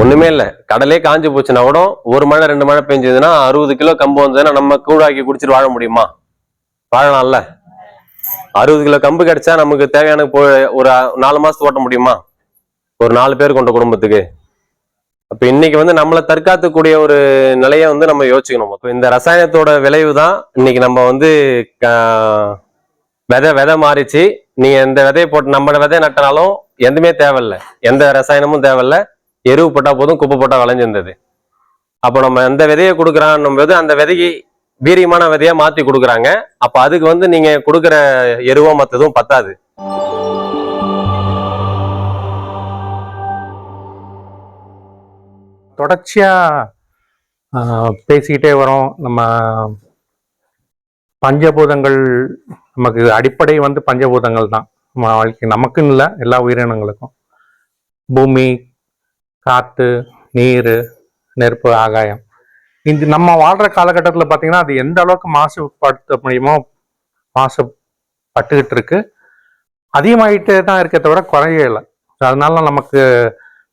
ஒண்ணுமே இல்ல, கடலே காஞ்சு போச்சுன்னா கூட ஒரு மழை 2 மழை பெஞ்சதுன்னா 60 கிலோ கம்பு வந்ததுன்னா நம்ம கூழாக்கி குடிச்சிட்டு வாழ முடியுமா? வாழலாம்ல. 60 கிலோ கம்பு கிடைச்சா நமக்கு தேவையான ஒரு 4 மாசத்துக்கு ஓட்ட முடியுமா? ஒரு 4 பேர் கொண்ட குடும்பத்துக்கு. அப்ப இன்னைக்கு நம்மளை தற்காத்துக்கூடிய ஒரு நிலையை நம்ம யோசிக்கணும். இப்ப இந்த ரசாயனத்தோட விளைவு தான் இன்னைக்கு நம்ம விதை மாறிச்சு. நீங்க இந்த விதையை போட்டு நம்ம விதை நட்டனாலும் எதுவுமே தேவையில்லை, எந்த ரசாயனமும் தேவையில்லை, எருவு போட்டா போதும், குப்பை போட்டா விளைஞ்சிருந்தது. அப்போ நம்ம எந்த விதையை கொடுக்குறான்னும் போது அந்த விதையை வீரியமான விதையா மாத்தி கொடுக்குறாங்க. அப்ப அதுக்கு நீங்க கொடுக்குற எருவோ மத்ததும் பத்தாது. தொடர்ச்சியா பேசிக்கிட்டே வரோம். நம்ம பஞ்சபூதங்கள், நமக்கு அடிப்படை பஞ்சபூதங்கள் தான் நம்ம வாழ்க்கை, நமக்குன்னு இல்லை எல்லா உயிரினங்களுக்கும். பூமி, காற்று, நீர், நெருப்பு, ஆகாயம். இந்த நம்ம வாழ்ற காலகட்டத்தில் பார்த்தீங்கன்னா அது எந்த அளவுக்கு மாசுபடுத்த முடியுமோ மாசுபட்டுக்கிட்டு இருக்கு. அதிகமாகிட்டே தான் இருக்க தவிர குறையலை. அதனால நமக்கு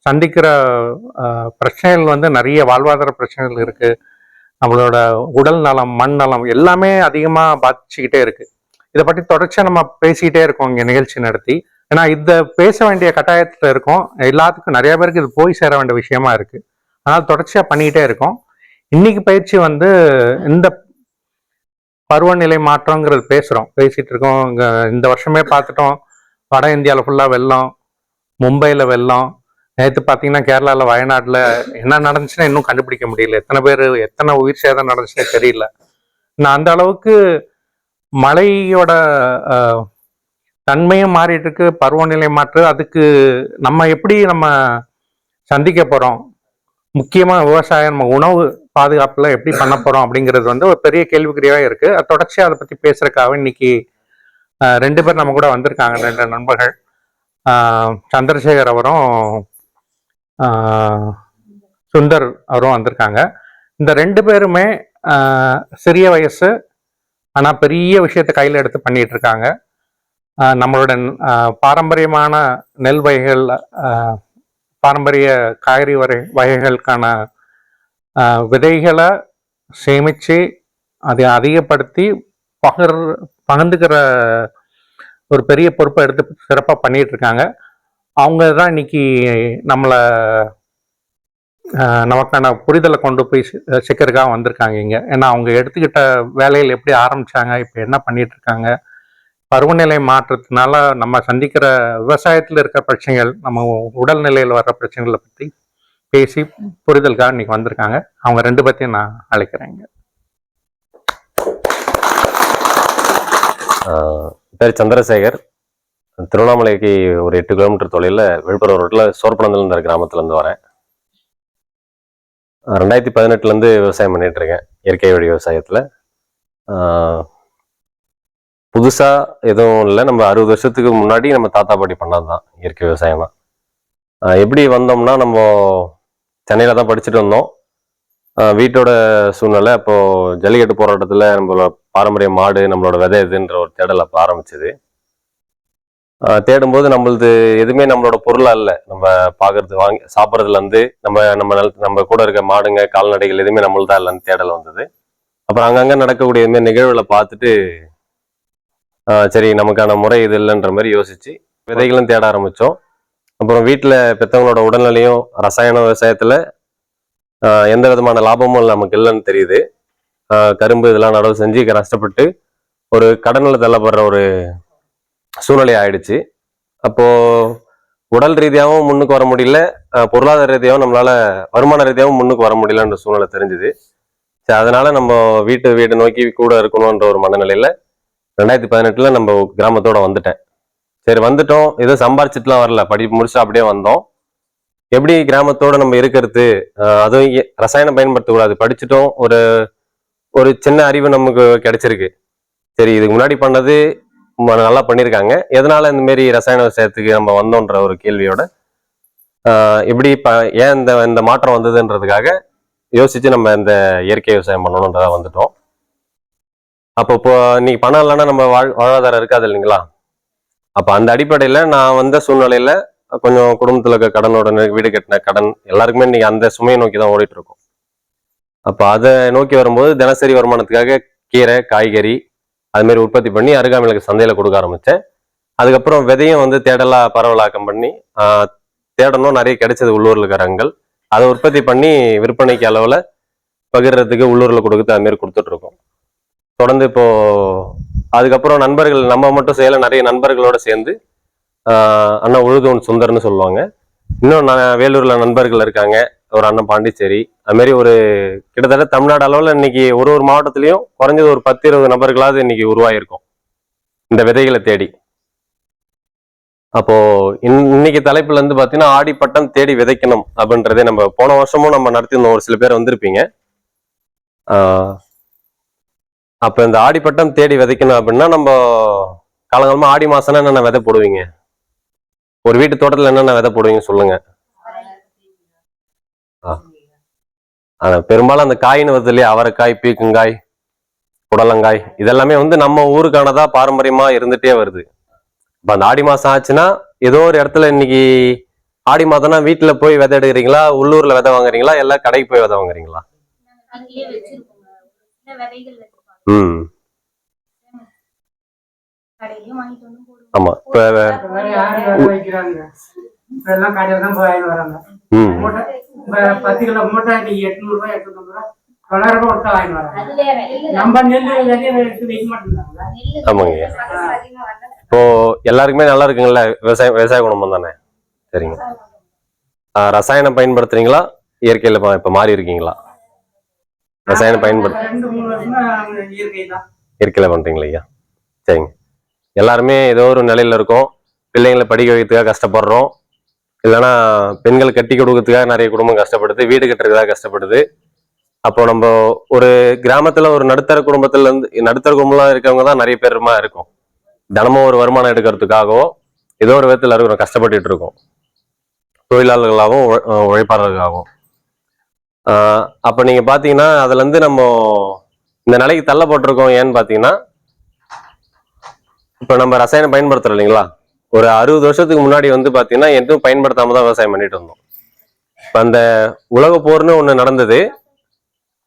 சந்திக்கிற பிரச்சனைகள் நிறைய வாழ்வாதார பிரச்சனைகள் இருக்கு. நம்மளோட உடல் நலம், மண் நலம் எல்லாமே அதிகமாக பாதிச்சுக்கிட்டே இருக்கு. இதை பற்றி தொடர்ச்சியாக நம்ம பேசிக்கிட்டே இருக்கோம் இங்கே நிகழ்ச்சி நடத்தி. ஏன்னா இதை பேச வேண்டிய கட்டாயத்தில் இருக்கோம். எல்லாத்துக்கும் நிறைய பேருக்கு இது போய் சேர வேண்டிய விஷயமா இருக்கு. அதனால் தொடர்ச்சியாக பண்ணிக்கிட்டே இருக்கோம். இன்னைக்கு பயிற்சி இந்த பருவநிலை மாற்றங்கிறது பேசிட்டு இருக்கோம். இந்த வருஷமே பார்த்துட்டோம், வட இந்தியாவில் ஃபுல்லாக வெள்ளம், மும்பையில் வெள்ளம், நேற்று பார்த்தீங்கன்னா கேரளாவில் வயநாட்டில் என்ன நடந்துச்சுன்னா இன்னும் கண்டுபிடிக்க முடியல. எத்தனை உயிர் சேதம் நடந்துச்சுன்னே தெரியல. நான் அந்த அளவுக்கு மழையோட தன்மையும் மாறிட்டு இருக்கு, பருவநிலை மாற்று. அதுக்கு நம்ம எப்படி சந்திக்க போகிறோம், முக்கியமாக விவசாயம், நம்ம உணவு பாதுகாப்பில் எப்படி பண்ண போகிறோம் அப்படிங்கிறது ஒரு பெரிய கேள்விக்குறியாகவே இருக்குது. அது தொடர்ச்சியாக அதை பற்றி பேசுறதுக்காக இன்னைக்கு 2 பேர் நம்ம கூட வந்திருக்காங்க, 2 நண்பர்கள். சந்திரசேகர் அவரும் சுந்தர் அவரும் வந்திருக்காங்க. இந்த 2 பேருமே சிறிய வயசு ஆனால் பெரிய விஷயத்தை கையில் எடுத்து பண்ணிட்டு இருக்காங்க. நம்மளோட பாரம்பரியமான நெல் வகைகள், பாரம்பரிய காய்கறி வகைகளுக்கான விதைகளை சேமித்து அதை அதிகப்படுத்தி பகிர்ந்துக்கிற ஒரு பெரிய பொறுப்பை எடுத்து சிறப்பாக பண்ணிட்டு இருக்காங்க. அவங்க தான் இன்னைக்கு நமக்கான புரிதலை கொண்டு போய் சேர்க்கறதுக்காக வந்திருக்காங்க இங்கே. ஏன்னா அவங்க எடுத்துக்கிட்ட வேலையில் எப்படி ஆரம்பிச்சாங்க, இப்போ என்ன பண்ணிட்டு இருக்காங்க, பருவநிலை மாற்றத்தினால நம்ம சந்திக்கிற விவசாயத்தில் இருக்கிற பிரச்சனைகள், நம்ம உடல்நிலையில் வர்ற பிரச்சனைகளை பற்றி பேசி புரிதலுக்காக இன்னைக்கு வந்திருக்காங்க. அவங்க 2 பேர்த்தையும் நான் அழைக்கிறேங்க. பேர் சந்திரசேகர். திருவண்ணாமலைக்கு ஒரு 8 கிலோமீட்டர் தொலைவில் விழுப்புரம் ரோட்டில் சோர்பனந்தல் கிராமத்துலேருந்து வரேன். 2018 விவசாயம் பண்ணிட்டு இருக்கேன், இயற்கை வழி விவசாயத்தில். புதுசாக எதுவும் இல்லை, நம்ம 60 வருஷத்துக்கு முன்னாடி நம்ம தாத்தா பாட்டி பண்ணது தான் இயற்கை விவசாயம் தான். எப்படி வந்தோம்னா, நம்ம சென்னையில் தான் படிச்சுட்டு வந்தோம். வீட்டோட சூழ்நிலை அப்போது ஜல்லிக்கட்டு போராட்டத்தில் நம்மளோட பாரம்பரிய மாடு, நம்மளோட விதை எதுன்ற ஒரு தேடல் அப்போ ஆரம்பிச்சது. தேடும்போது நம்மளது எதுவுமே நம்மளோட பொருளா இல்லை. நம்ம பார்க்கறது, வாங்கி சாப்பிட்றதுலேருந்து நம்ம கூட இருக்க மாடுங்க, கால்நடைகள் எதுவுமே நம்மள்தான் இல்லைன்னு தேடல் வந்தது. அப்புறம் அங்கங்கே நடக்கக்கூடிய இதுமாதிரி நிகழ்வுகளை பார்த்துட்டு சரி நமக்கான முறை இது இல்லைன்ற மாதிரி யோசிச்சு விதைகளும் தேட ஆரம்பித்தோம். அப்புறம் வீட்டில் பெற்றவங்களோட உடல்நிலையும் ரசாயன விவசாயத்தில் எந்த விதமான லாபமும் நமக்கு இல்லைன்னு தெரியுது. கரும்பு இதெல்லாம் நடவு செஞ்சு கஷ்டப்பட்டு ஒரு கடனில் தள்ளப்படுற ஒரு சூழ்நிலை ஆயிடுச்சு. அப்போ உடல் ரீதியாகவும் முன்னுக்கு வர முடியல, பொருளாதார ரீதியாகவும் நம்மளால வருமான ரீதியாகவும் முன்னுக்கு வர முடியலன்ற சூழ்நிலை தெரிஞ்சுது. சரி, அதனால நம்ம வீடு நோக்கி கூட இருக்கணும்ன்ற ஒரு மனநிலையில 2018 நம்ம கிராமத்தோட வந்துட்டேன். சரி வந்துட்டோம், ஏதோ சம்பாரிச்சிட்டுலாம் வரல, படிப்பு முடிச்சு அப்படியே வந்தோம். எப்படி கிராமத்தோட நம்ம இருக்கிறது, அதுவும் ரசாயனம் பயன்படுத்தக்கூடாது, படிச்சுட்டோம், ஒரு சின்ன அறிவு நமக்கு கிடைச்சிருக்கு. சரி இதுக்கு முன்னாடி பண்ணது நல்லா பண்ணியிருக்காங்க, எதனால இந்த மாரி ரசாயன விவசாயத்துக்கு நம்ம வந்தோன்ற ஒரு கேள்வியோட எப்படி ஏன் இந்த மாற்றம் வந்ததுன்றதுக்காக யோசிச்சு நம்ம இந்த இயற்கை விவசாயம் பண்ணணுன்றதா வந்துட்டோம். அப்போ இன்னைக்கு பணம் இல்லைன்னா நம்ம வாழ்வாதாரம் இருக்காது இல்லைங்களா. அப்போ அந்த அடிப்படையில் நான் வந்த சூழ்நிலையில கொஞ்சம் குடும்பத்துல இருக்க கடனோட வீடு கட்டின கடன் எல்லாருக்குமே இன்னைக்கு அந்த சுமையை நோக்கி தான் ஓடிட்டு இருக்கோம். அப்ப அதை நோக்கி வரும்போது தினசரி வருமானத்துக்காக கீரை காய்கறி அது மாதிரி உற்பத்தி பண்ணி அருகாமையிலுக்கு சந்தையில கொடுக்க ஆரம்பிச்சேன். அதுக்கப்புறம் விதையும் வந்து தேடலா பரவலாக்கம் பண்ணி தேடணும், நிறைய கிடைச்சது உள்ளூர்ல இருக்கிறாங்கள். அதை உற்பத்தி பண்ணி விற்பனைக்கு அளவுல பகிர்றதுக்கு உள்ளூர்ல கொடுக்குறது அது மாதிரி கொடுத்துட்டு இருக்கோம் தொடர்ந்து. இப்போ அதுக்கப்புறம் நண்பர்கள் நம்ம மட்டும் செய்யல, நிறைய நண்பர்களோட சேர்ந்து அண்ணா உழுதோன் சுந்தர்னு சொல்லுவாங்க, இன்னும் வேலூர்ல நண்பர்கள் இருக்காங்க, ஒரு அண்ணன் பாண்டிச்சேரி, அது மாதிரி ஒரு கிட்டத்தட்ட தமிழ்நாடு அளவுல இன்னைக்கு ஒரு ஒரு மாவட்டத்திலையும் குறைஞ்சது ஒரு 10-20 நபர்களாவது இன்னைக்கு உருவாயிருக்கும் இந்த விதைகளை தேடி. அப்போ இன்னைக்கு தலைப்புல இருந்து பாத்தீங்கன்னா ஆடிப்பட்டம் தேடி விதைக்கணும் அப்படின்றதே நம்ம போன வருஷமும் நம்ம நடத்தியிருந்தோம், ஒரு சில பேர் வந்திருப்பீங்க. அப்ப இந்த ஆடிப்பட்டம் தேடி விதைக்கணும் அப்படின்னா நம்ம காலங்காலமா ஆடி மாசம்னா என்னென்ன விதை போடுவீங்க, ஒரு வீட்டு தோட்டத்துல என்னென்ன விதை போடுவீங்க சொல்லுங்க. பெரும்பாலும் அந்த காயின்னு வருது இல்லையா, அவரைக்காய், பீக்கங்காய், புடலங்காய், இதெல்லாமே வந்து நம்ம ஊருக்கானதா பாரம்பரியமா இருந்துட்டே வருது. இப்ப அந்த ஆடி மாசம் ஆச்சுன்னா ஏதோ ஒரு இடத்துல இன்னைக்கு ஆடி மாதம்னா வீட்டுல போய் விதை எடுக்கிறீங்களா, உள்ளூர்ல விதை வாங்குறீங்களா, எல்லாம் கடைக்கு போய் விதை வாங்குறீங்களா? ஆமா. ஆமாங்க. இப்போ எல்லாருக்குமே நல்லா இருக்குங்கல்ல, விவசாய குடும்பம் தானே. சரிங்க. ரசாயனம் பயன்படுத்துறீங்களா, இயற்கையில இப்ப மாறி இருக்கீங்களா? ரசாயனம் இயற்கையில பண்றீங்களா ஐயா? சரிங்க. எல்லாருமே ஏதோ ஒரு நிலையில இருக்கோம், பிள்ளைங்களை படிக்க வைக்கிறதுக்காக கஷ்டப்படுறோம், இல்லைன்னா பெண்கள் கட்டி கொடுக்கறதுக்காக நிறைய குடும்பம் கஷ்டப்படுது, வீடு கட்டுறதுக்காக கஷ்டப்படுது. அப்போ நம்ம ஒரு கிராமத்துல ஒரு நடுத்தர குடும்பத்துல இருந்து நடுத்தர குடும்பம் இருக்கவங்க தான் நிறைய பேருமா இருக்கும். தினமும் ஒரு வருமானம் எடுக்கிறதுக்காகவோ ஏதோ ஒரு விதத்துல இருக்கிறோம், கஷ்டப்பட்டுட்டு இருக்கோம், தொழிலாளர்களாகவும் உழைப்பாளர்களாகவும். அப்ப நீங்க பாத்தீங்கன்னா அதுல இருந்து நம்ம இந்த நிலைக்கு தள்ளப்பட்டிருக்கோம். ஏன்னு பாத்தீங்கன்னா இப்ப நம்ம ரசாயனம் பயன்படுத்துறோம் இல்லைங்களா, ஒரு 60 வருஷத்துக்கு முன்னாடி வந்து பாத்தீங்கன்னா எதுவும் பயன்படுத்தாம தான் விவசாயம் பண்ணிட்டு இருந்தோம். இப்ப அந்த உலக போர்னு ஒண்ணு நடந்தது,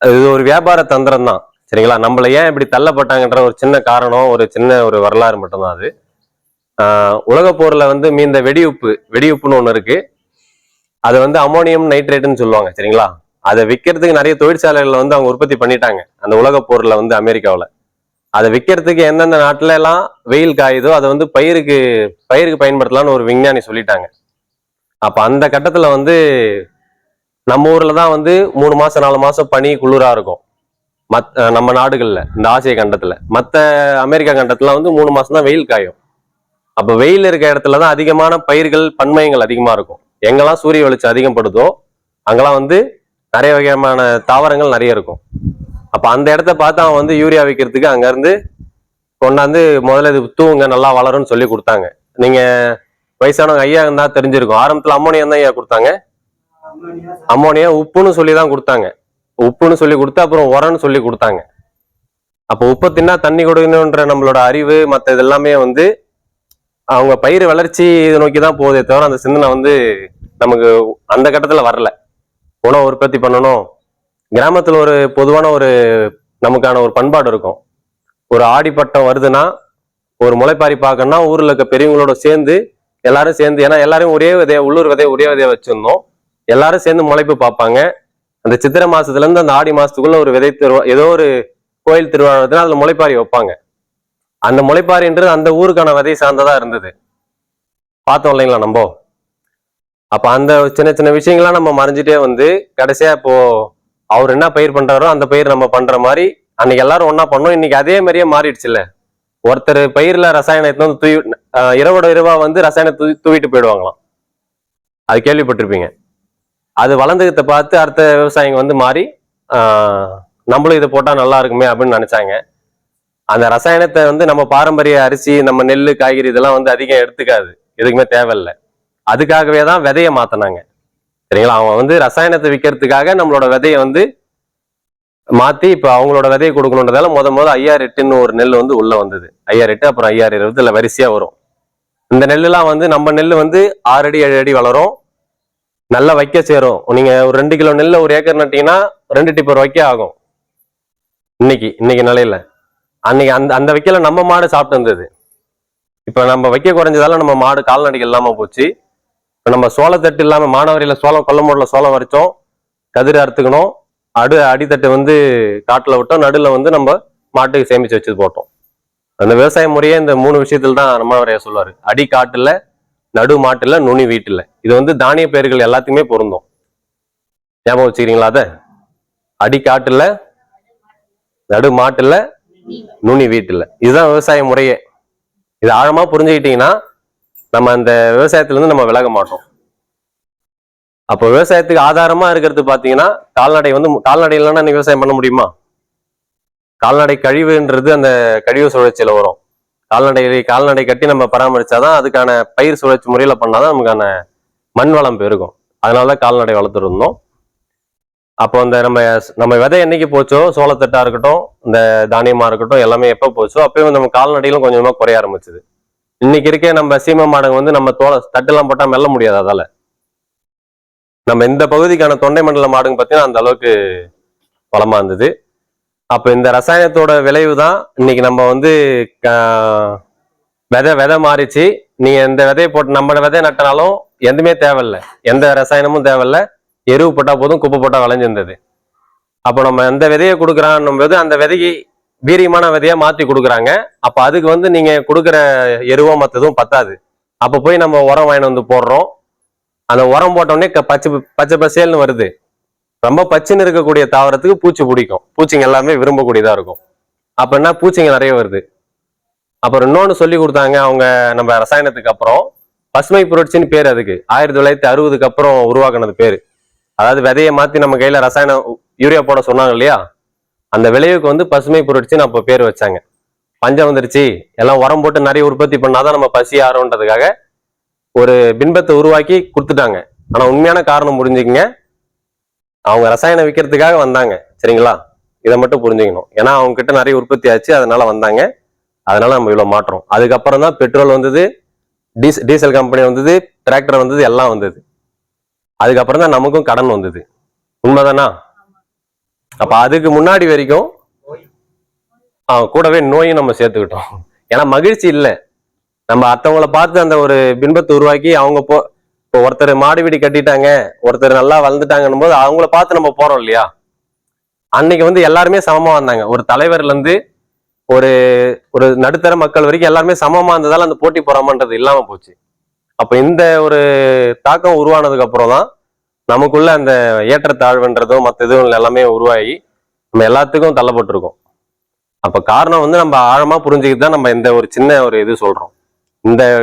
இது ஒரு வியாபார தந்திரம் தான். சரிங்களா, நம்மள ஏன் இப்படி தள்ளப்பட்டாங்கன்ற ஒரு சின்ன காரணம், ஒரு சின்ன ஒரு வரலாறு மட்டும்தான் அது. உலக போர்ல வந்து மீந்த வெடியுப்புன்னு ஒண்ணு இருக்கு, அது வந்து அமோனியம் நைட்ரேட்னு சொல்லுவாங்க. சரிங்களா, அதை விற்கிறதுக்கு நிறைய தொழிற்சாலைகள் வந்து அவங்க உற்பத்தி பண்ணிட்டாங்க அந்த உலக போர்ல வந்து அமெரிக்காவில். அதை விற்கிறதுக்கு எந்தெந்த நாட்டுல எல்லாம் வெயில் காயுதோ அதை வந்து பயிருக்கு பயன்படுத்தலாம்னு ஒரு விஞ்ஞானி சொல்லிட்டாங்க. அப்ப அந்த கட்டத்துல வந்து நம்ம ஊர்ல தான் வந்து 3 மாசம் 4 மாசம் பனி குளிரா இருக்கும். நம்ம நாடுகள்ல, இந்த ஆசிய கண்டத்துல, மற்ற அமெரிக்கா கண்டத்துல வந்து 3 மாசம் தான் வெயில் காயும். அப்ப வெயில் இருக்க இடத்துலதான் அதிகமான பயிர்கள் பன்மையங்கள் அதிகமா இருக்கும். எங்கெல்லாம் சூரிய வெளிச்சம் அதிகப்படுதோ அங்கெல்லாம் வந்து நிறைய வகையான தாவரங்கள் நிறைய இருக்கும். அப்ப அந்த இடத்த பார்த்து அவன் வந்து யூரியா வைக்கிறதுக்கு அங்க இருந்து கொண்டாந்து முதல்ல இது தூவுங்க நல்லா வளரும்னு சொல்லி கொடுத்தாங்க. நீங்க வயசானவங்க ஐயா இருந்தா தெரிஞ்சிருக்கும், ஆரம்பத்துல அம்மோனியம் தான் ஐயா கொடுத்தாங்க, அம்மோனியா உப்புன்னு சொல்லி தான் கொடுத்தாங்க. உப்புன்னு சொல்லி கொடுத்து அப்புறம் உரம்னு சொல்லி கொடுத்தாங்க. அப்போ உப்பை தின்னா தண்ணி கொடுக்கணுன்ற நம்மளோட அறிவு மற்ற இது எல்லாமே வந்து அவங்க பயிர் வளர்ச்சி இதை நோக்கி தான் போதே தவிர அந்த சிந்தனை வந்து நமக்கு அந்த கட்டத்துல வரல. உணவு உற்பத்தி பண்ணணும், கிராமத்துல ஒரு பொதுவான ஒரு நமக்கான ஒரு பண்பாடு இருக்கும். ஒரு ஆடிப்பட்டம் வருதுன்னா ஒரு முளைப்பாரி பார்க்கணும்னா ஊர்ல இருக்க பெரியவங்களோட சேர்ந்து எல்லாரும் சேர்ந்து, ஏன்னா எல்லாரும் ஒரே விதைய உள்ளூர் விதைய ஒரே விதைய வச்சிருந்தோம், எல்லாரும் சேர்ந்து முளைப்பு பார்ப்பாங்க. அந்த சித்திரை மாசத்துல இருந்து அந்த ஆடி மாசத்துக்குள்ள ஒரு விதை திருவா ஏதோ ஒரு கோயில் திருவிழா அதுல முளைப்பாரி வைப்பாங்க. அந்த முளைப்பாரின்றது அந்த ஊருக்கான விதை சார்ந்ததா இருந்தது, பார்த்தோம் இல்லைங்களா நம்ம. அப்ப அந்த சின்ன சின்ன விஷயங்கள்லாம் நம்ம மறைஞ்சிட்டே வந்து கடைசியா இப்போ அவர் என்ன பயிர் பண்றாரோ அந்த பயிர் நம்ம பண்ற மாதிரி அன்னைக்கு எல்லாரும் ஒன்னா பண்ணோம். இன்னைக்கு அதே மாதிரியே மாறிடுச்சு இல்ல. ஒருத்தர் பயிர்ல ரசாயனத்தை வந்து இரவோட இரவா வந்து ரசாயனத்தை தூவிட்டு போயிடுவாங்களாம், அது கேள்விப்பட்டிருப்பீங்க. அது வளர்ந்ததை பார்த்து அடுத்த விவசாயிங்க வந்து மாறி நம்மளும் இதை போட்டா நல்லா இருக்குமே அப்படின்னு நினைச்சாங்க. அந்த ரசாயனத்தை வந்து நம்ம பாரம்பரிய அரிசி, நம்ம நெல், காய்கறி இதெல்லாம் வந்து அதிகம் எடுத்துக்காது, எதுக்குமே தேவையில்லை. அதுக்காகவே தான் விதையை மாத்தினாங்க. சரிங்களா, அவங்க வந்து ரசாயனத்தை விற்கிறதுக்காக நம்மளோட விதையை வந்து மாத்தி இப்ப அவங்களோட விதையை கொடுக்கணுன்றதால முதல்ல 5008ன்னு ஒரு நெல் வந்து உள்ள வந்தது. 5008 அப்புறம் 5020 வரிசையா வரும். இந்த நெல்லுலாம் வந்து நம்ம நெல் வந்து 6 அடி 7 அடி வளரும், நல்லா வைக்க சேரும். நீங்க ஒரு 2 கிலோ நெல்ல ஒரு ஏக்கர் நட்டீங்கன்னா 2 டிப்பர் வைக்க ஆகும். இன்னைக்கு நிலையில அன்னைக்கு அந்த அந்த வைக்கல நம்ம மாடு சாப்பிட்டு இருந்தது. இப்ப நம்ம வைக்க குறைஞ்சதால நம்ம மாடு கால்நடைகள் இல்லாம போச்சு. இப்ப நம்ம சோளத்தட்டு இல்லாம மானாவாரியில சோளம் கொல்ல மூடல சோளம் வரைச்சோம், கதிர் அறுத்துக்கணும், அடித்தட்டு வந்து காட்டுல விட்டோம், நடுல வந்து நம்ம மாட்டுக்கு சேமிச்சு வச்சு போட்டோம். அந்த விவசாய முறையே இந்த 3 விஷயத்துல தான் நம்ம சொல்லுவாரு. அடி காட்டுல, நடு மாட்டுல, நுனி வீட்டுல. இது வந்து தானிய பயிர்கள் எல்லாத்துக்குமே பொருந்தும். ஞாபகம் வச்சுக்கிறீங்களா? அத அடி காட்டுல, நடு மாட்டுல, நுனி வீட்டுல. இதுதான் விவசாய முறையே. இது ஆழமா புரிஞ்சுக்கிட்டீங்கன்னா நம்ம அந்த விவசாயத்துல இருந்து நம்ம விலக மாட்டோம். அப்போ விவசாயத்துக்கு ஆதாரமா இருக்கிறது பாத்தீங்கன்னா கால்நடை வந்து கால்நடை இல்லைன்னா நீ விவசாயம் பண்ண முடியுமா? கால்நடை கழிவுன்றது அந்த கழிவு சுழற்சியில வரும். கால்நடை கட்டி நம்ம பராமரிச்சாதான் அதுக்கான பயிர் சுழற்சி முறையில பண்ணாதான் நமக்கான மண் வளம் பெருகும். அதனாலதான் கால்நடை வளர்த்துருந்தோம். அப்போ அந்த நம்ம விதை என்னைக்கு போச்சோ, சோளத்தட்டா இருக்கட்டும், இந்த தானியமா இருக்கட்டும், எல்லாமே எப்ப போச்சோ அப்பயும் நம்ம கால்நடைகளும் கொஞ்சமா குறைய ஆரம்பிச்சது. இன்னைக்கு இருக்க நம்ம சீம மாடுங்க வந்து நம்ம தட்டெல்லாம் போட்டா மெல்ல முடியாது. அதால நம்ம இந்த பகுதிக்கான தொண்டை மண்டல மாடுங்க பார்த்தீங்கன்னா அந்த அளவுக்கு பலமா இருந்தது. அப்ப இந்த ரசாயனத்தோட விளைவு தான் இன்னைக்கு நம்ம வந்து விதை மாறிச்சு. நீங்க இந்த விதையை போட்டு நம்ம விதை நட்டினாலும் எதுவுமே தேவையில்லை, எந்த ரசாயனமும் தேவையில்லை, எருவு போட்டா போதும், குப்பை போட்டா விளைஞ்சிருந்தது. அப்போ நம்ம எந்த விதையை கொடுக்குறான்னும் போது அந்த விதையை வீரியமான விதையா மாத்தி கொடுக்குறாங்க. அப்ப அதுக்கு வந்து நீங்க கொடுக்குற எருவோ மற்றதும் பத்தாது. அப்ப போய் நம்ம உரம் வாங்கிட்டு வந்து போடுறோம். அந்த உரம் போட்டோடனே பச்சை பசேல்னு வருது. ரொம்ப பச்சுன்னு இருக்கக்கூடிய தாவரத்துக்கு பூச்சி பிடிக்கும், பூச்சிங்க எல்லாமே விரும்பக்கூடியதா இருக்கும். அப்ப என்ன, பூச்சிங்க நிறைய வருது. அப்புறம் இன்னொன்னு சொல்லி கொடுத்தாங்க அவங்க நம்ம ரசாயனத்துக்கு அப்புறம், பசுமை புரட்சின்னு பேர் அதுக்கு. 1960க்கு அப்புறம் உருவாக்குனது பேரு. அதாவது விதையை மாத்தி நம்ம கையில ரசாயனம் யூரியா போட சொன்னாங்க இல்லையா, அந்த விளைவுக்கு வந்து பசுமை புரட்சின்னு அப்ப பேர் வச்சாங்க. பஞ்சம் வந்துருச்சு, எல்லாம் உரம் போட்டு நிறைய உற்பத்தி பண்ணாதான் நம்ம பசி ஆறோன்றதுக்காக ஒரு பின்பத்தை உருவாக்கி கொடுத்துட்டாங்க. ஆனா உண்மையான காரணம் புரிஞ்சுக்கங்க, அவங்க ரசாயனம் விற்கிறதுக்காக வந்தாங்க. சரிங்களா? இதை மட்டும் புரிஞ்சுக்கணும். ஏன்னா அவங்க கிட்ட நிறைய உற்பத்தி ஆச்சு, அதனால வந்தாங்க. அதனால நம்ம இவ்வளவு மாற்றோம். அதுக்கப்புறம் தான் பெட்ரோல் வந்தது, டீசல் கம்பெனி வந்தது, டிராக்டர் வந்தது, எல்லாம் வந்தது. அதுக்கப்புறம் தான் நமக்கும் கடன் வந்தது. உண்மைதானா? அப்ப அதுக்கு முன்னாடி வரைக்கும் கூடவே நோயும் நம்ம சேர்த்துக்கிட்டோம். ஏன்னா மகிழ்ச்சி இல்லை. நம்ம அத்தவங்களை பார்த்து அந்த ஒரு பின்பத்தை உருவாக்கி அவங்க இப்போ ஒருத்தர் மாடி வீடு கட்டிட்டாங்க, ஒருத்தர் நல்லா வளர்ந்துட்டாங்கன்னும் போது அவங்கள பார்த்து நம்ம போறோம் இல்லையா. அன்னைக்கு வந்து எல்லாருமே சமமா வந்தாங்க. ஒரு தலைவர்ல இருந்து ஒரு ஒரு நடுத்தர மக்கள் வரைக்கும் எல்லாருமே சமமா இருந்ததால அந்த போட்டி பொறாமன்றது இல்லாம போச்சு. அப்ப இந்த ஒரு தாக்கம் உருவானதுக்கு அப்புறம் தான் நமக்குள்ள அந்த ஏற்றத்தாழ்வுன்றதும் மற்ற இதுவும் எல்லாமே உருவாகி நம்ம எல்லாத்துக்கும் தள்ளப்பட்டிருக்கோம். அப்ப காரணம் வந்து நம்ம ஆழமா புரிஞ்சுக்கிட்டு தான் நம்ம இந்த ஒரு சின்ன ஒரு இது சொல்றோம்.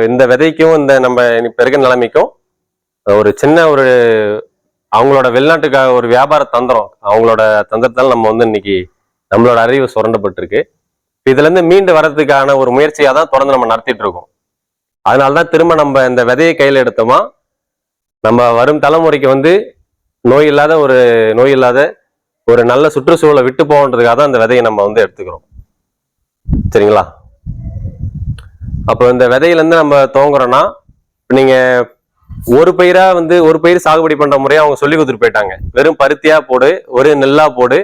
இந்த விதைக்கும் இந்த நம்ம இப்ப இருக்க நிலைமைக்கும் ஒரு சின்ன ஒரு அவங்களோட வெளிநாட்டுக்காக ஒரு வியாபார தந்திரம், அவங்களோட தந்திரத்தால் நம்ம வந்து இன்னைக்கு நம்மளோட அறிவு சுரண்டப்பட்டிருக்கு. இதுல இருந்து மீண்டு வர்றதுக்கான ஒரு முயற்சியா தான் தொடர்ந்து நம்ம நடத்திட்டு இருக்கோம். அதனாலதான் திரும்ப நம்ம இந்த விதையை கையில எடுத்தோமா, நம்ம வரும் தலைமுறைக்கு வந்து நோய் இல்லாத ஒரு நல்ல சுற்றுச்சூழலை விட்டு போகன்றதுக்காக தான் இந்த விதையை நம்ம வந்து எடுத்துக்கிறோம். சரிங்களா? அப்போ இந்த விதையில இருந்து நம்ம துவங்குறோம்னா, நீங்க ஒரு பயிர் சாகுபடி பண்ற முறையை அவங்க சொல்லி கொடுத்துட்டு போயிட்டாங்க. வெறும் பருத்தியா போடு, ஒரு நெல்லா போடு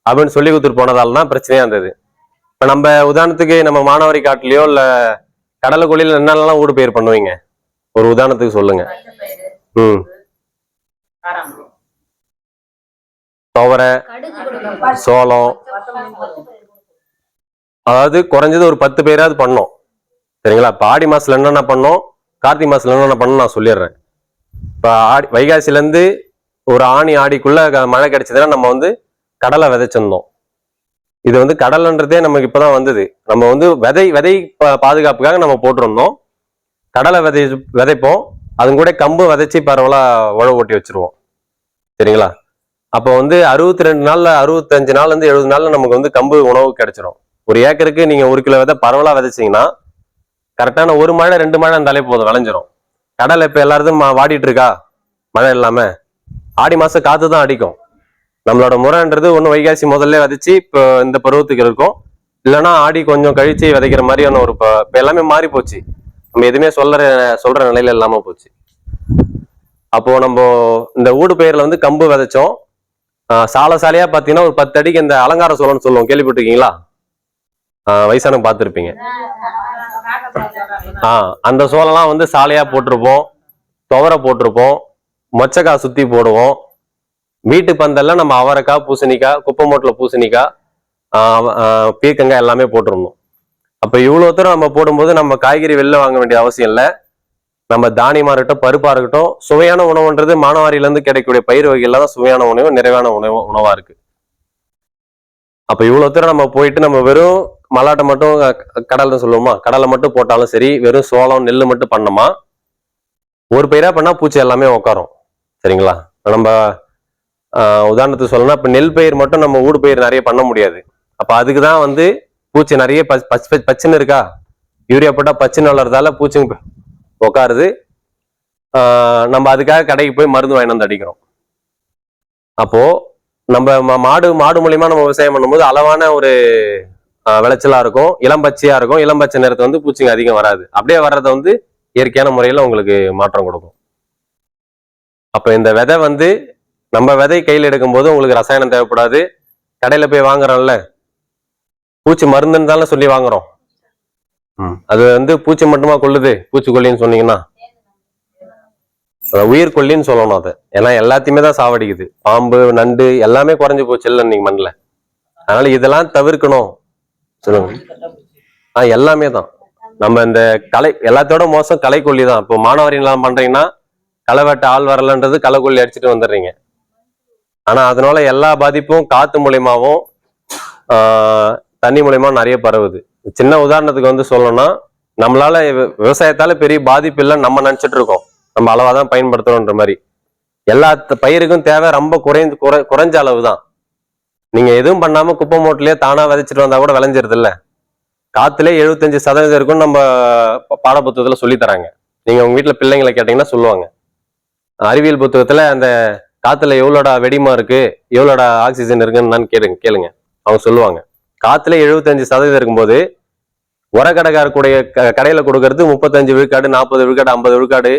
அப்படின்னு சொல்லி கொடுத்துட்டு போனதால தான் பிரச்சனையா இருந்தது. இப்ப நம்ம உதாரணத்துக்கு நம்ம மானாவாரி காட்டுலயோ இல்ல கடலைக்குழியில என்னென்னலாம் ஊடு பயிர் பண்ணுவீங்க? ஒரு உதாரணத்துக்கு சொல்லுங்க. துவரை, சோளம், அதாவது குறைஞ்சது ஒரு 10 பயிராவது பண்ணோம். சரிங்களா? இப்ப ஆடி மாசத்துல என்னென்ன பண்ணோம், கார்த்திகை மாசத்துல என்னென்ன பண்ணோம் நான் சொல்லிடுறேன். இப்ப வைகாசில இருந்து ஒரு ஆடிக்குள்ள மழை கிடைச்சதுன்னா நம்ம வந்து கடலை விதைச்சிருந்தோம். இது வந்து கடலைன்றதே நமக்கு இப்பதான் வந்தது. நம்ம வந்து விதை பாதுகாப்புக்காக நம்ம போட்டிருந்தோம். கடலை விதைப்போம், அது கூட கம்பு விதைச்சி பரவலா உழவு ஓட்டி வச்சிருவோம். சரிங்களா? அப்போ வந்து 62 நாள்ல 65 நாள்ல இருந்து 70 நாள்ல நமக்கு வந்து கம்பு உணவு கிடைச்சிரும். ஒரு ஏக்கருக்கு நீங்க 1 கிலோ விதை பரவலா விதைச்சிங்கன்னா கரெக்டான 1 மழை 2 மழை இருந்தாலே போதும், விளைஞ்சிரும். கடலை இப்ப எல்லாரும் வாடிட்டு இருக்கா, மழை இல்லாம. ஆடி மாசம் காத்து தான் அடிக்கும். நம்மளோட முறைன்றது ஒண்ணு வைகாசி முதல்ல விதைச்சு இப்போ இந்த பருவத்துக்கு இருக்கும், இல்லைன்னா ஆடி கொஞ்சம் கழிச்சு விதைக்கிற மாதிரியான இப்ப எல்லாமே மாறி போச்சு. நம்ம எதுவுமே சொல்ற நிலையில இல்லாம போச்சு. அப்போ நம்ம இந்த ஊடு பயிர்ல வந்து கம்பு விதைச்சோம். சாலை சாலையா பாத்தீங்கன்னா ஒரு 10 அடிக்கு இந்த அலங்கார சோளம்னு சொல்லுவோம், கேள்விப்பட்டிருக்கீங்களா? வயசானவங்க பார்த்துருப்பீங்க. அந்த சோளம்லாம் வந்து சாலையா போட்டிருப்போம், துவரை போட்டிருப்போம், மொச்சக்காய் சுத்தி போடுவோம். வீட்டு பந்தல்ல நம்ம அவரைக்காய், பூசணிக்காய், குப்பை மூட்டில் பூசணிக்காய், பீர்க்கங்காய் எல்லாமே போட்டிருந்தோம். அப்ப இவ்வளவு தூரம் நம்ம போடும்போது நம்ம காய்கறி வெளில வாங்க வேண்டிய அவசியம் இல்லை. நம்ம தானியமா இருக்கட்டும், பருப்பா இருக்கட்டும், சுவையான உணவுன்றது மானாவாரியில இருந்து கிடைக்கக்கூடிய பயிர் வகைகள்ல தான் சுவையான உணவு, நிறைவான உணவா இருக்கு. அப்ப இவ்வளவு தூரம் நம்ம போயிட்டு நம்ம வெறும் மல்லாட்டை மட்டும் கடல்னு சொல்லுவோமா, கடலை மட்டும் போட்டாலும் சரி, வெறும் சோளம் நெல் மட்டும் பண்ணோமா, ஒரு பயிரா பண்ணா பூச்சி எல்லாமே உட்காரும். சரிங்களா? நம்ம உதாரணத்துக்கு சொல்லணும்னா, இப்ப நெல் பயிர் மட்டும் நம்ம ஊடு பயிர் நிறைய பண்ண முடியாது. அப்ப அதுக்குதான் வந்து பூச்சி நிறைய பச்சுன்னு இருக்கா, யூரியா போட்டா பச்சுன்னு வளர்றதால பூச்சிங்க உட்காருது. நம்ம அதுக்காக கடைக்கு போய் மருந்து வாங்கிட்டு வந்து அடிக்கிறோம். அப்போ நம்ம மாடு மூலியமா நம்ம விவசாயம் பண்ணும்போது அளவான ஒரு விளைச்சலா இருக்கும், இளம்பச்சையா இருக்கும். இளம்பச்சை நேரத்தை வந்து பூச்சிங்க அதிகம் வராது. அப்படியே வர்றதை வந்து இயற்கையான முறையில உங்களுக்கு மாற்றம் கொடுக்கும். அப்ப இந்த விதை வந்து நம்ம விதை கையில் எடுக்கும் போது உங்களுக்கு ரசாயனம் தேவைப்படாது. கடையில போய் வாங்குறோம்ல, பூச்சி மருந்துன்னு தானே சொல்லி வாங்குறோம். அது வந்து பூச்சி மட்டுமா கொல்லுது? பூச்சிக்கொல்லின்னு சொன்னீங்கன்னா உயிர் கொல்லின்னு சொல்லணும் அதை. ஏன்னா எல்லாத்தையுமே தான் சாவடிக்குது. பாம்பு, நண்டு எல்லாமே குறைஞ்சு போச்சு இல்லை நீங்க மண்ணில். அதனால இதெல்லாம் தவிர்க்கணும். சொல்லுங்க. எல்லாமே தான். நம்ம இந்த கலை எல்லாத்தோட மோசம் களைக்கொல்லி தான். இப்போ மானாவாரிலாம் பண்றீங்கன்னா களை ஆள் வரலன்றது களைக்கொல்லி அடிச்சுட்டு வந்துடுறீங்க. ஆனா அதனால எல்லா பாதிப்பும் காத்து மூலியமாவும் தண்ணி மூலியமா நிறைய பரவுது. சின்ன உதாரணத்துக்கு வந்து சொல்லணும்னா, நம்மளால விவசாயத்தால பெரிய பாதிப்பு இல்லைன்னு நம்ம நினைச்சிட்டு இருக்கோம். நம்ம அளவாதான் பயன்படுத்தணும்ன்ற மாதிரி. எல்லா பயிருக்கும் தேவை ரொம்ப குறைஞ்ச அளவு தான். நீங்க எதுவும் பண்ணாம குப்பை மூட்டிலேயே தானா விதைச்சிட்டு வந்தா கூட விளைஞ்சிருது இல்ல. காத்துல 75% இருக்குன்னு நம்ம பாடப்புத்தகத்துல சொல்லி தராங்க. நீங்க உங்க வீட்டுல பிள்ளைங்களை கேட்டீங்கன்னா சொல்லுவாங்க. அறிவியல் புத்தகத்துல அந்த காத்துல எவ்வளோட வெடிமா இருக்கு, எவ்வளோட ஆக்சிஜன் இருக்குன்னு கேளுங்க. அவங்க சொல்லுவாங்க. காத்துல 75% இருக்கும்போது உரக்கடைக்காரக்கூடிய கடையில கொடுக்கறது 35 விழுக்காடு, 40 விழுக்காடு, 50 விழுக்காடு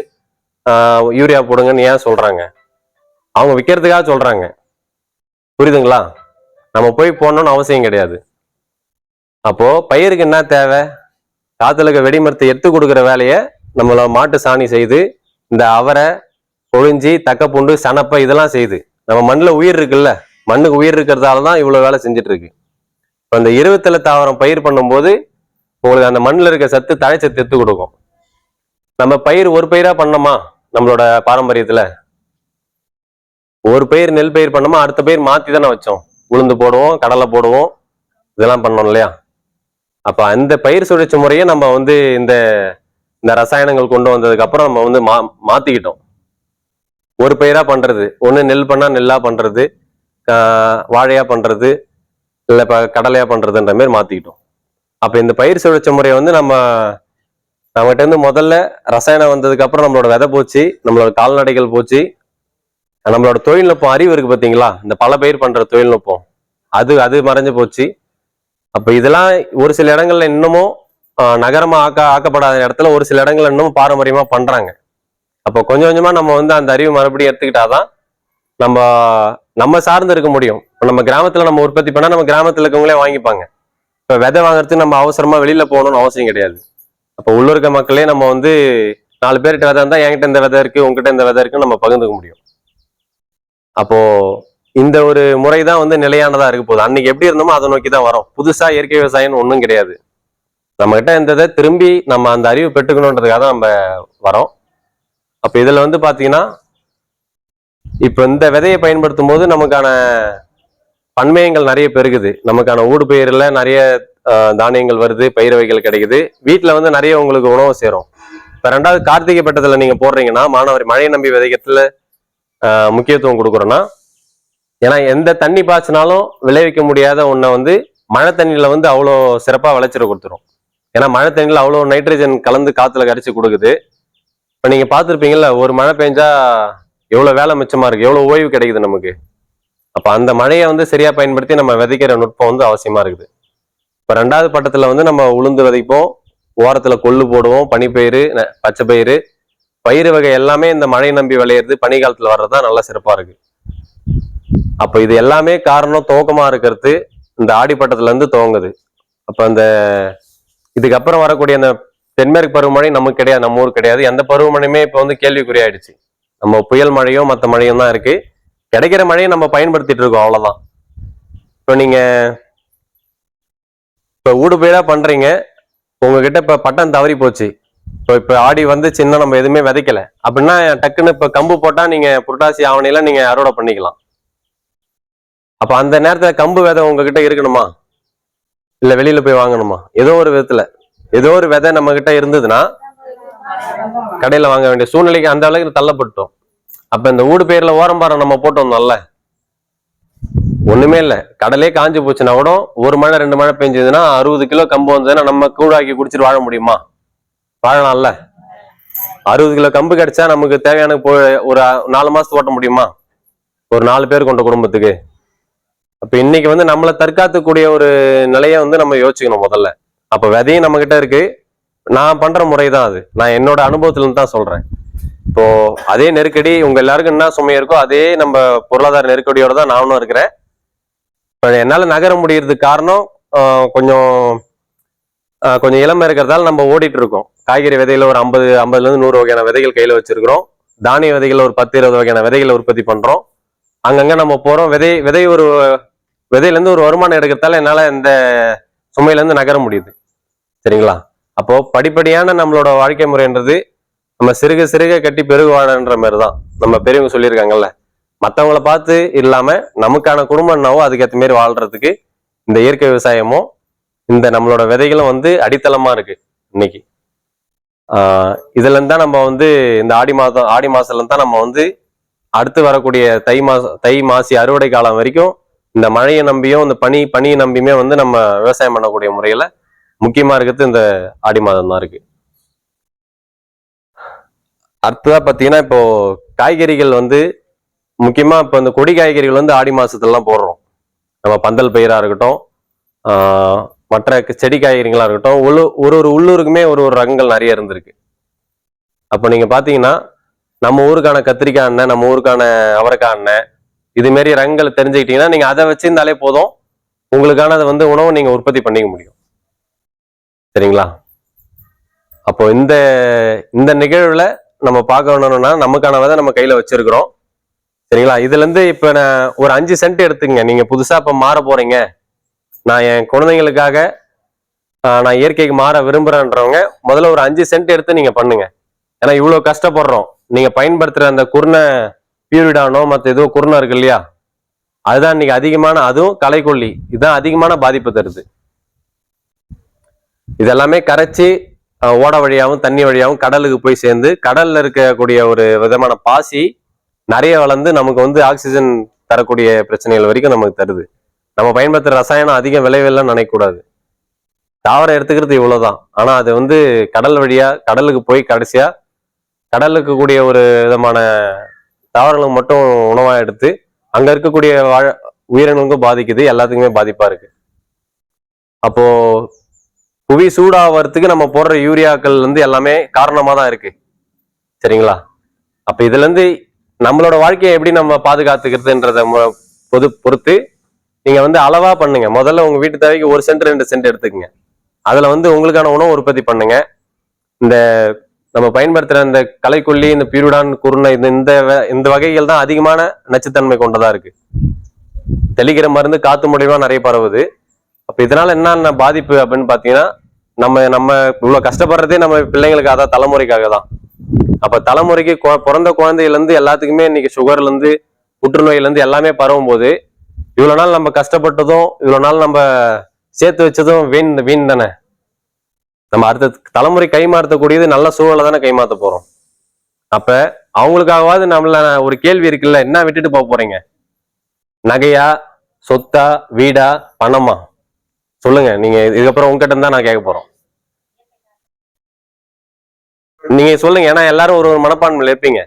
யூரியா போடுங்கன்னு ஏன் சொல்றாங்க? அவங்க விற்கிறதுக்காக சொல்றாங்க. புரியுதுங்களா? நம்ம போய் போடணும்னு அவசியம் கிடையாது. அப்போ பயிருக்கு என்ன தேவை? காத்துல இருக்க வெடிமரத்தை எடுத்து கொடுக்குற வேலையை நம்மள மாட்டு சாணி செய்து, இந்த அவரை, கொழிஞ்சி, தக்கப்பூண்டு, சனப்பை இதெல்லாம் செய்து, நம்ம மண்ணில் உயிர் இருக்குல்ல, மண்ணுக்கு உயிர் இருக்கிறதால தான் இவ்வளவு வேலை செஞ்சுட்டு இருக்கு. இப்போ இந்த 20 தாவரம் பயிர் பண்ணும்போது உங்களுக்கு அந்த மண்ணில் இருக்க சத்து தழைச்சத்து எடுத்து கொடுக்கும். நம்ம பயிர் ஒரு பயிரா பண்ணோமா, நம்மளோட பாரம்பரியத்துல ஒரு பயிர் நெல் பயிர் பண்ணோமா, அடுத்த பயிர் மாத்தி தானே வச்சோம். உளுந்து போடுவோம், கடலை போடுவோம், இதெல்லாம் பண்ணோம் இல்லையா? அப்ப அந்த பயிர் சுழற்சி முறையை நம்ம வந்து இந்த ரசாயனங்கள் கொண்டு வந்ததுக்கு அப்புறம் நம்ம வந்து மாத்திக்கிட்டோம். ஒரு பயிரா பண்றது, ஒண்ணு நெல் பண்ணா நெல்லா பண்றது, வாழையா பண்றது, இல்ல இப்ப கடலையா பண்றதுன்ற மாதிரி மாத்திக்கிட்டோம். அப்ப இந்த பயிர் சுழற்சி முறையை வந்து நம்மகிட்ட இருந்து முதல்ல ரசாயனம் வந்ததுக்கு அப்புறம் நம்மளோட விதை போச்சு, நம்மளோட கால்நடைகள் போச்சு, நம்மளோட தொழில்நுட்பம் அறிவு இருக்கு பாத்தீங்களா, இந்த பல பயிர் பண்ற தொழில்நுட்பம் அது மறைஞ்சு போச்சு. அப்ப இதெல்லாம் ஒரு சில இடங்கள்ல இன்னமும் நகரமா ஆக்கப்படாத இடத்துல ஒரு சில இடங்கள்ல இன்னமும் பாரம்பரியமா பண்றாங்க. அப்போ கொஞ்சம் கொஞ்சமா நம்ம வந்து அந்த அறிவு மறுபடியும் எடுத்துக்கிட்டாதான் நம்ம சார்ந்து இருக்க முடியும். இப்போ நம்ம கிராமத்துல நம்ம உற்பத்தி பண்ணா நம்ம கிராமத்துல இருக்கவங்களே வாங்கிப்பாங்க. இப்ப விதை வாங்குறதுக்கு நம்ம அவசரமா வெளியில போகணும்னு அவசியம் கிடையாது. அப்போ உள்ள இருக்க மக்களே நம்ம வந்து 4 பேர்கிட்ட விதை இருந்தா என்கிட்ட இந்த விதை இருக்கு, உங்ககிட்ட இந்த விதை இருக்குன்னு நம்ம பகிர்ந்துக்க முடியும். அப்போ இந்த ஒரு முறைதான் வந்து நிலையானதா இருக்க போகுது. அன்னைக்கு எப்படி இருந்தோமோ அதை நோக்கிதான் வரோம். புதுசா இயற்கை விவசாயம்னு ஒன்றும் கிடையாது. நம்ம கிட்ட இந்த இதை திரும்பி நம்ம அந்த அறிவு பெற்றுக்கணுன்றதுக்காக தான் நம்ம வரோம். அப்ப இதுல வந்து பாத்தீங்கன்னா, இப்ப இந்த விதையை பயன்படுத்தும் போது நமக்கான பன்மையங்கள் நிறைய பெருகுது. நமக்கான ஊடு பயிர்ல நிறைய தானியங்கள் வருது, பயிர் வகைகள் கிடைக்குது. வீட்டுல வந்து நிறைய உங்களுக்கு உணவு சேரும். இப்ப 2வது கார்த்திகை பட்டத்துல நீங்க போடுறீங்கன்னா, மானாவாரி மழையை நம்பி விதைக்கிறதுல முக்கியத்துவம் கொடுக்குறோம்னா, ஏன்னா எந்த தண்ணி பாய்ச்சினாலும் விளைவிக்க முடியாத ஒன்றை வந்து மழை தண்ணியில வந்து அவ்வளோ சிறப்பா விளைச்சிட கொடுத்துரும். ஏன்னா மழை தண்ணியில அவ்வளோ நைட்ரஜன் கலந்து காத்துல கரைச்சி கொடுக்குது. இப்ப நீங்க பார்த்துருப்பீங்கல்ல, ஒரு மழை பெஞ்சா எவ்வளவு வேலை மிச்சமா இருக்கு, எவ்வளவு ஓய்வு கிடைக்குது நமக்கு. அப்ப அந்த மழையை வந்து சரியா பயன்படுத்தி நம்ம விதைக்கிற நுட்பம் வந்து அவசியமா இருக்குது. இப்ப 2வது பட்டத்துல வந்து நம்ம உளுந்து விதைப்போம், ஓரத்துல கொள்ளு போடுவோம், பனிப்பயிறு, பச்சை பயிறு, பயிறு வகை எல்லாமே இந்த மழை நம்பி விளையிறது பனி காலத்துல வர்றதுதான் நல்லா சிறப்பா இருக்கு. அப்ப இது எல்லாமே காரணம் துவக்கமா இருக்கிறது இந்த ஆடிப்பட்டத்துல இருந்து துவங்குது. அப்ப அந்த இதுக்கப்புறம் வரக்கூடிய அந்த தென்மேற்கு பருவமழை நமக்கு கிடையாது, நம்ம ஊருக்கு கிடையாது. எந்த பருவமழையுமே இப்ப வந்து கேள்விக்குறியாயிடுச்சு. நம்ம புயல் மழையும் மற்ற மழையும் தான் இருக்கு. கிடைக்கிற மழையை நம்ம பயன்படுத்திட்டு இருக்கோம், அவ்வளவுதான். இப்ப நீங்க இப்ப ஊடு பயிரா பண்றீங்க, உங்ககிட்ட இப்ப பட்டம் தவறி போச்சு. இப்ப ஆடி வந்து சின்ன நம்ம எதுவுமே விதைக்கல அப்படின்னா டக்குன்னு இப்ப கம்பு போட்டா நீங்க புரட்டாசி ஆவணியில நீங்க அறுவடை பண்ணிக்கலாம். அப்ப அந்த நேரத்துல கம்பு விதை உங்ககிட்ட இருக்கணுமா, இல்ல வெளியில போய் வாங்கணுமா? ஏதோ ஒரு விதத்துல ஏதோ ஒரு விதை நம்ம கிட்ட இருந்ததுன்னா கடையில வாங்க வேண்டிய சூழ்நிலைக்கு அந்த அளவுக்கு தள்ளப்பட்டோம். அப்ப இந்த ஊடு பயிர்ல ஓரம்பாரம் நம்ம போட்டு வந்தோம்ல, ஒண்ணுமே இல்ல, கடலே காஞ்சு போச்சுன்னா கூட ஒரு மழை 2 மழை பெஞ்சதுன்னா 60 கிலோ கம்பு வந்ததுன்னா நம்ம கூழாக்கி குடிச்சிட்டு வாழ முடியுமா? வாழலாம்ல. 60 கிலோ கம்பு கிடைச்சா நமக்கு தேவையான ஒரு 4 மாசத்துக்கு ஓட்ட முடியுமா, ஒரு 4 பேர் கொண்ட குடும்பத்துக்கு? அப்ப இன்னைக்கு வந்து நம்மளை தற்காத்துக்கூடிய ஒரு நிலையை வந்து நம்ம யோசிக்கணும் முதல்ல. அப்ப விதையும் நம்ம கிட்ட இருக்கு. நான் பண்ற முறைதான் அது, நான் என்னோட அனுபவத்துல இருந்து தான் சொல்றேன். இப்போ அதே நெருக்கடி உங்க எல்லாருக்கும் என்ன சுமையா இருக்கோ அதே நம்ம பொருளாதார நெருக்கடியோட தான் நானும் இருக்கிறேன். இப்ப என்னால நகர முடியறதுக்கு காரணம் கொஞ்சம் இளமை இருக்கிறதால நம்ம ஓடிட்டு இருக்கோம். காய்கறி விதையில ஒரு 50ல இருந்து 100 வகையான விதைகள் கையில வச்சிருக்கிறோம். தானிய விதைகள் ஒரு 10-20 வகையான விதைகளை உற்பத்தி பண்றோம். அங்கங்க நம்ம போறோம். விதையில இருந்து ஒரு வருமானம் எடுக்கிறதால என்னால இந்த சுமையில இருந்து நகர முடியுது. சரிங்களா? அப்போ படிப்படியான நம்மளோட வாழ்க்கை முறைன்றது நம்ம சிறுக சிறுக கட்டி பெருகுவாழன்ற மாதிரி தான் நம்ம பெரியவங்க சொல்லியிருக்காங்கல்ல. மற்றவங்கள பார்த்து இல்லாம நமக்கான குடும்பம் என்னவோ அதுக்கேற்ற மாதிரி வாழ்றதுக்கு இந்த இயற்கை விவசாயமும் இந்த நம்மளோட விதைகளும் வந்து அடித்தளமா இருக்கு இன்னைக்கு. இதுல இருந்தா நம்ம வந்து இந்த ஆடி மாசத்துல இருந்தா நம்ம வந்து அடுத்து வரக்கூடிய தை மாசி அறுவடை காலம் வரைக்கும் இந்த மழையை நம்பியும் இந்த பனியை நம்பியுமே வந்து நம்ம விவசாயம் பண்ணக்கூடிய முறையில முக்கியமா இருக்கிறது இந்த ஆடி மாதம் தான் இருக்கு. அடுத்ததா பாத்தீங்கன்னா இப்போ காய்கறிகள் வந்து முக்கியமா இப்ப இந்த கொடி காய்கறிகள் வந்து ஆடி மாசத்துல எல்லாம் போடுறோம். நம்ம பந்தல் பயிரா இருக்கட்டும், மற்ற செடி காய்கறிகளா இருக்கட்டும், ஒரு உள்ளூருக்குமே ஒரு ரகங்கள் நிறைய இருந்திருக்கு. அப்ப நீங்க பாத்தீங்கன்னா நம்ம ஊருக்கான கத்திரிக்காய் எண்ணெய், நம்ம ஊருக்கான அவரைக்காய் எண்ணெய், இது மாரி ரகங்களை தெரிஞ்சுக்கிட்டீங்கன்னா நீங்க அதை வச்சிருந்தாலே போதும், உங்களுக்கான அதை வந்து உணவு நீங்க உற்பத்தி பண்ணிக்க முடியும். சரிங்களா? அப்போ இந்த நிகழ்வுல நம்ம பார்க்கணும்னா நமக்கான விதை நம்ம கையில வச்சிருக்கிறோம். சரிங்களா? இதுல இருந்து இப்ப நான் ஒரு 5 சென்ட் எடுத்துங்க. நீங்க புதுசா இப்ப மாற போறீங்க, நான் என் குழந்தைங்களுக்காக நான் இயற்கைக்கு மாற விரும்புறேன்றவங்க முதல்ல ஒரு 5 சென்ட் எடுத்து நீங்க பண்ணுங்க. ஏன்னா இவ்வளவு கஷ்டப்படுறோம். நீங்க பயன்படுத்துற அந்த குருணை பியூரிடானோ மற்ற ஏதோ குருணை இருக்கு இல்லையா, அதுதான் இன்னைக்கு அதிகமான, அதுவும் களைக்கொல்லி, இதுதான் அதிகமான பாதிப்பு தருது. இதெல்லாமே கரைச்சி ஓட வழியாகவும் தண்ணி வழியாகவும் கடலுக்கு போய் சேர்ந்து கடல்ல இருக்கக்கூடிய ஒரு விதமான பாசி நிறைய வளர்ந்து நமக்கு வந்து ஆக்சிஜன் தரக்கூடிய பிரச்சனைகள் வரைக்கும் நமக்கு தருது. நம்ம பயன்படுத்துற ரசாயனம் அதிகம் விளைவெல்லாம் நினைக்கக்கூடாது. தாவரம் எடுத்துக்கிறது இவ்வளவுதான். ஆனா அது வந்து கடல் வழியா கடலுக்கு போய் கடைசியா கடலுக்கு கூடிய ஒரு விதமான தாவரங்களுக்கு மட்டும் உணவா எடுத்து அங்க இருக்கக்கூடிய உயிரினங்களுக்கும் பாதிக்குது, எல்லாத்துக்குமே பாதிப்பா இருக்கு. அப்போ புவி சூடாகிறதுக்கு நம்ம போடுற யூரியாக்கள் வந்து எல்லாமே காரணமா தான் இருக்கு. சரிங்களா? அப்ப இதுல இருந்து நம்மளோட வாழ்க்கையை எப்படி நம்ம பாதுகாத்துக்கிறதுன்றத பொறுத்து நீங்க வந்து அளவா பண்ணுங்க. முதல்ல உங்க வீட்டு தேவைக்கு 1 சென்ட் 2 சென்ட் எடுத்துக்கங்க. அதுல வந்து உங்களுக்கான உணவு உற்பத்தி பண்ணுங்க. இந்த நம்ம பயன்படுத்துற இந்த களைக்கொல்லி, இந்த பியூரிடான், குருணை, இந்த வகைகள் தான் அதிகமான நச்சுத்தன்மை கொண்டதா இருக்கு. தெளிக்கிற மருந்து காத்து மூலியமா நிறைய பரவுது. அப்ப இதனால என்னென்ன பாதிப்பு அப்படின்னு பாத்தீங்கன்னா, நம்ம இவ்வளவு கஷ்டப்படுறதே நம்ம பிள்ளைங்களுக்கு, அதான் தலைமுறைக்காக தான். அப்ப தலைமுறைக்கு பிறந்த குழந்தையில இருந்து எல்லாத்துக்குமே இன்னைக்கு சுகர்ல இருந்து புற்றுநோயில இருந்து எல்லாமே பரவும் போது இவ்வளவு நாள் நம்ம கஷ்டப்பட்டதும் இவ்வளவு நாள் நம்ம சேர்த்து வச்சதும் வீண் தானே. நம்ம அடுத்த தலைமுறை கைமாற்றக்கூடியது நல்ல சூழலை தானே கைமாற்ற போறோம். அப்ப அவங்களுக்காகவாது நம்மள ஒரு கேள்வி இருக்குல்ல, என்ன விட்டுட்டு போக போறீங்க? நகையா, சொத்தா, வீடா, பணமா? சொல்லுங்க. நீங்க இதுக்கப்புறம் உங்ககிட்ட தான் நான் கேட்க போறோம். நீங்க சொல்லுங்க. ஏன்னா எல்லாரும் ஒரு மனப்பான்மையில் இருப்பீங்க,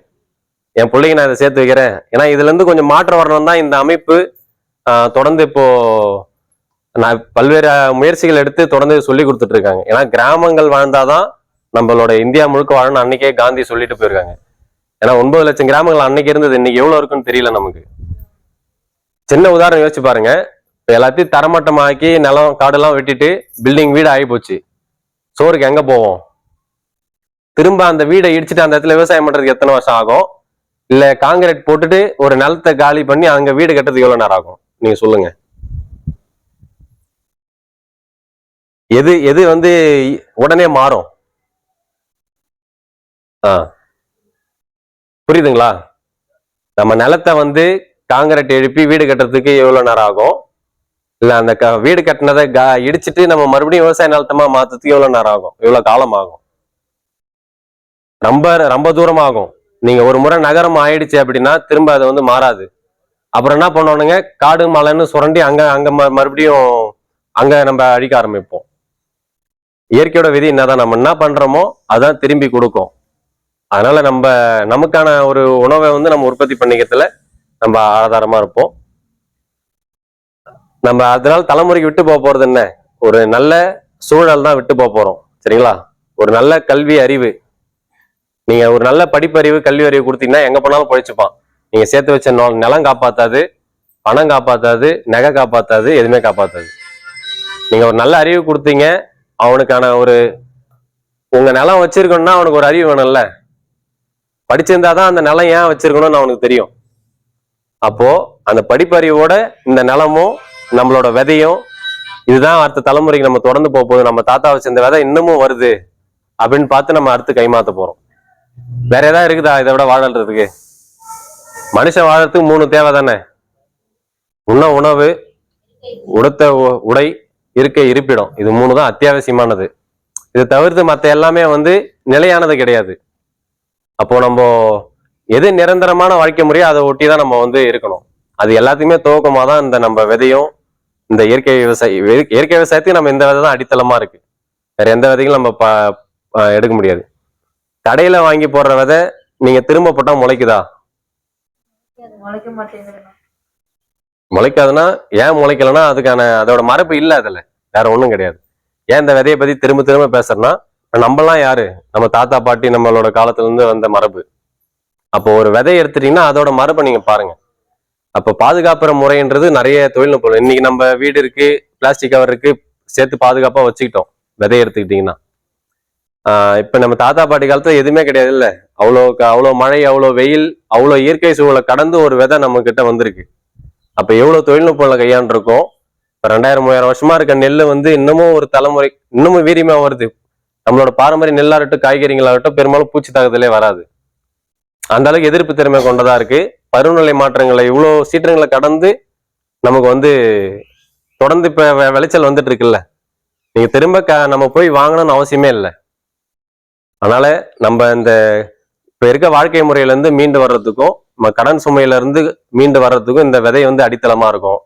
என் பிள்ளைங்க நான் இதை சேர்த்து வைக்கிறேன். ஏன்னா இதுல இருந்து கொஞ்சம் மாற்றம் வரணும் தான் இந்த அமைப்பு தொடர்ந்து இப்போ நான் பல்வேறு முயற்சிகள் எடுத்து தொடர்ந்து சொல்லி கொடுத்துட்டு இருக்காங்க. ஏன்னா கிராமங்கள் வாழ்ந்தாதான் நம்மளோட இந்தியா முழுக்க வாழணும் அன்னைக்கே காந்தி சொல்லிட்டு போயிருக்காங்க. ஏன்னா 9 லட்சம் கிராமங்கள் அன்னைக்கு இருந்தது, இன்னைக்கு எவ்வளவு இருக்குன்னு தெரியல நமக்கு. சின்ன உதாரணம் யோசிச்சு பாருங்க. இப்ப எல்லாத்தையும் தரமட்டமாக்கி நிலம் காடெல்லாம் வெட்டிட்டு பில்டிங் வீடு ஆகி போச்சு. சோறுக்கு எங்க போவோம்? திரும்ப அந்த வீடை இடிச்சுட்டு அந்த இடத்துல விவசாயம் பண்றதுக்கு எத்தனை வருஷம் ஆகும்? இல்ல காங்கிரீட் போட்டுட்டு ஒரு நிலத்தை காலி பண்ணி அங்க வீடு கட்டுறதுக்கு எவ்வளவு நேரம் ஆகும்? நீங்க சொல்லுங்க. எது எது வந்து உடனே மாறும்? புரியுதுங்களா? நம்ம நிலத்தை வந்து காங்கிரீட் எழுப்பி வீடு கட்டுறதுக்கு எவ்வளவு நேரம் ஆகும்? இல்ல அந்த வீடு கட்டினதை இடிச்சிட்டு நம்ம மறுபடியும் விவசாய நிலத்தமா மாத்துறதுக்கு எவ்வளவு நேரம் ஆகும்? எவ்வளவு காலம் ஆகும்? ரொம்ப ரொம்ப தூரம் ஆகும். நீங்க ஒரு முறை நகரம் ஆயிடுச்சு அப்படின்னா திரும்ப அது வந்து மாறாது. அப்புறம் என்ன பண்ணணுங்க? காடு மலைன்னு சுரண்டி அங்க அங்க மறுபடியும் அங்க நம்ம அழிக்க ஆரம்பிப்போம். இயற்கையோட விதி என்னதான், நம்ம என்ன பண்றோமோ அதான் திரும்பி கொடுக்கும். அதனால நமக்கான ஒரு உணவை வந்து நம்ம உற்பத்தி பண்ணிக்கிறதுல நம்ம ஆதாரமா இருப்போம். நம்ம அதனால தலைமுறைக்கு விட்டு போக போறது என்ன? ஒரு நல்ல சூழல் தான் விட்டு போக போறோம். சரிங்களா? ஒரு நல்ல கல்வி அறிவு, நீங்க ஒரு நல்ல படிப்பறிவு கல்வி அறிவு கொடுத்தீங்கன்னா எங்க போனாலும் பொழைச்சுப்பான். நீங்க சேர்த்து வச்ச நிலம் காப்பாத்தாது, பணம் காப்பாத்தாது, நகை காப்பாத்தாது, எதுவுமே காப்பாத்தாது. நீங்க ஒரு நல்ல அறிவு கொடுத்தீங்க, அவனுக்கான ஒரு உங்க நிலம் வச்சிருக்கணும்னா அவனுக்கு ஒரு அறிவு வேணும்ல. படிச்சிருந்தாதான் அந்த நிலம் ஏன் வச்சிருக்கணும்னு அவனுக்கு தெரியும். அப்போ அந்த படிப்பறிவோட இந்த நிலமும் நம்மளோட விதையும் இதுதான் அடுத்த தலைமுறைக்கு நம்ம தொடர்ந்து போகுது. நம்ம தாத்தா வச்சிருந்த விதை இன்னமும் வருது அப்படின்னு பார்த்து நம்ம அடுத்து கைமாத்த போறோம். வேற ஏதாவது இருக்குதா இதை விட வாழறதுக்கு? மனுஷன் வாழறதுக்கு 3 தேவை தானே. உணவு, உடுத்த உடை, இருக்க இருப்பிடம். இது 3 தான் அத்தியாவசியமானது. இதை தவிர்த்து மற்ற எல்லாமே வந்து நிலையானது கிடையாது. அப்போ நம்ம எது நிரந்தரமான வாழ்க்கை முறையோ அதை ஒட்டி தான் நம்ம வந்து இருக்கணும். அது எல்லாத்தையுமே துவக்கமாக தான் இந்த நம்ம விதையும் இந்த இயற்கை விவசாயத்துக்கு நம்ம இந்த விதை தான் அடித்தளமா இருக்கு. வேற எந்த விதைகளும் நம்ம எடுக்க முடியாது. கடையில வாங்கி போடுற விதை நீங்க திரும்ப போட்டா முளைக்குதா? முளைக்காதுன்னா ஏன் முளைக்கலன்னா அதோட மரபு இல்லை, அதுல வேற ஒண்ணும் கிடையாது. ஏன் இந்த விதையை பத்தி திரும்ப திரும்ப பேசுறேன்னா, நம்மலாம் யாரு? நம்ம தாத்தா பாட்டி நம்மளோட காலத்துல இருந்து வந்த மரபு. அப்போ ஒரு விதை எடுத்துட்டீங்கன்னா அதோட மரபை நீங்க பாருங்க. அப்ப பாதுகாப்புற முறைன்றது நிறைய தொழில்நுட்பம். இன்னைக்கு நம்ம வீடு இருக்கு, பிளாஸ்டிக் கவர் இருக்கு, சேர்த்து பாதுகாப்பா வச்சுக்கிட்டோம். விதை எடுத்துக்கிட்டீங்கன்னா இப்ப நம்ம தாத்தா பாட்டி காலத்துல எதுவுமே கிடையாது இல்ல. அவ்வளோ மழை, அவ்வளோ வெயில், அவ்வளோ இயற்கை சூழலை கடந்து ஒரு விதை நம்ம கிட்ட வந்திருக்கு. அப்ப எவ்வளவு தொழில்நுட்பங்களை கையாண்டிருக்கோம். 2000-3000 வருஷமா இருக்க நெல் வந்து இன்னமும் ஒரு தலைமுறை இன்னமும் வீரியமா வருது. நம்மளோட பாரம்பரிய நெல்லாகட்டும் காய்கறிகளாகட்டும் பெரும்பாலும் பூச்சி தாக்குதலே வராது. அந்த அளவுக்கு எதிர்ப்பு திறமை கொண்டதா இருக்கு. பருவநிலை மாற்றங்களை இவ்வளவு சீற்றங்களை கடந்து நமக்கு வந்து தொடர்ந்து இப்ப விளைச்சல் வந்துட்டு இருக்குல்ல. நீங்க திரும்ப நம்ம போய் வாங்கணும்னு அவசியமே இல்லை. அதனால நம்ம இந்த இப்ப இருக்க வாழ்க்கை முறையில இருந்து மீண்டு வர்றதுக்கும் நம்ம கடன் சுமையில இருந்து மீண்டு வர்றதுக்கும் இந்த விதை வந்து அடித்தளமா இருக்கும்.